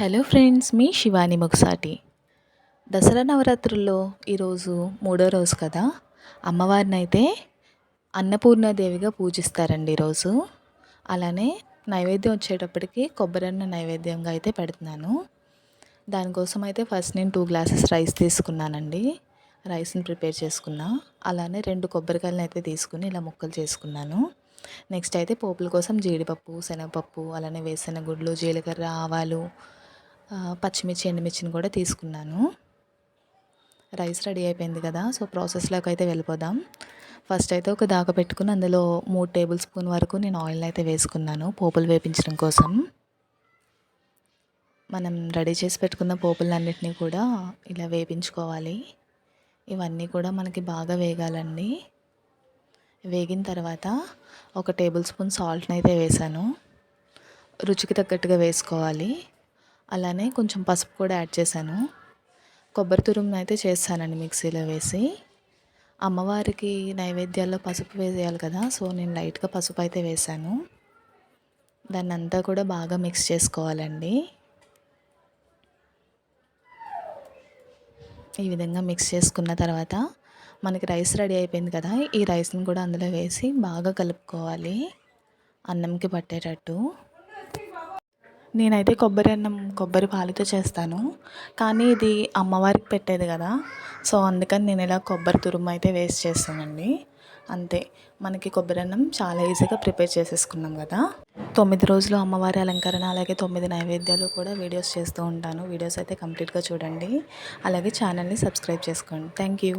Hello friends, మీ శివాని మొగసాటి. దసరా నవరాత్రుల్లో ఈరోజు మూడో రోజు కదా. అమ్మవారిని అయితే అన్నపూర్ణాదేవిగా పూజిస్తారండి ఈరోజు. అలానే నైవేద్యం వచ్చేటప్పటికి కొబ్బరన్న నైవేద్యంగా అయితే పెడుతున్నాను. దానికోసం అయితే ఫస్ట్ నేను 2 గ్లాసెస్ రైస్ తీసుకున్నానండి. రైస్ని ప్రిపేర్ చేసుకున్నా. అలానే 2 కొబ్బరికాయలను అయితే తీసుకుని ఇలా ముక్కలు చేసుకున్నాను. నెక్స్ట్ అయితే పోపుల కోసం జీడిపప్పు, శనగపప్పు, అలానే వేరుశెనగ గుడ్లు, జీలకర్ర, ఆవాలు, పచ్చిమిర్చి, ఎండుమిర్చిని కూడా తీసుకున్నాను. రైస్ రెడీ అయిపోయింది కదా. సో ప్రాసెస్లోకి అయితే వెళ్ళిపోదాం. ఫస్ట్ అయితే ఒక దాకా పెట్టుకుని అందులో 3 టేబుల్ స్పూన్ వరకు నేను ఆయిల్ అయితే వేసుకున్నాను పోపులు వేపించడం కోసం. మనం రెడీ చేసి పెట్టుకున్న పోపులన్నిటినీ కూడా ఇలా వేపించుకోవాలి. ఇవన్నీ కూడా మనకి బాగా వేగాలండి. వేగిన తర్వాత ఒక టేబుల్ స్పూన్ సాల్ట్ని అయితే వేసాను. రుచికి తగ్గట్టుగా వేసుకోవాలి. అలానే కొంచెం పసుపు కూడా యాడ్ చేశాను. కొబ్బరి తురుమును అయితే చేస్తానండి మిక్సీలో వేసి. అమ్మవారికి నైవేద్యాల్లో పసుపు వేయాలి కదా, సో నేను లైట్గా పసుపు అయితే వేసాను. దాన్ని అంతా కూడా బాగా మిక్స్ చేసుకోవాలండి. ఈ విధంగా మిక్స్ చేసుకున్న తర్వాత మనకి రైస్ రెడీ అయిపోయింది కదా. ఈ రైస్ని కూడా అందులో వేసి బాగా కలుపుకోవాలి, అన్నంకి పట్టేటట్టు. నేనైతే కొబ్బరి పాలతో చేస్తాను, కానీ ఇది అమ్మవారికి పెట్టేది కదా, సో అందుకని నేను ఇలా కొబ్బరి తురుము అయితే వేస్ట్ చేస్తానండి. అంతే, మనకి కొబ్బరి అన్నం చాలా ఈజీగా ప్రిపేర్ చేసేసుకున్నాం కదా. 9 రోజులు అమ్మవారి అలంకరణ, అలాగే 9 నైవేద్యాలు కూడా వీడియోస్ చేస్తూ ఉంటాను. వీడియోస్ అయితే కంప్లీట్గా చూడండి. అలాగే ఛానల్ని సబ్స్క్రైబ్ చేసుకోండి. Thank you.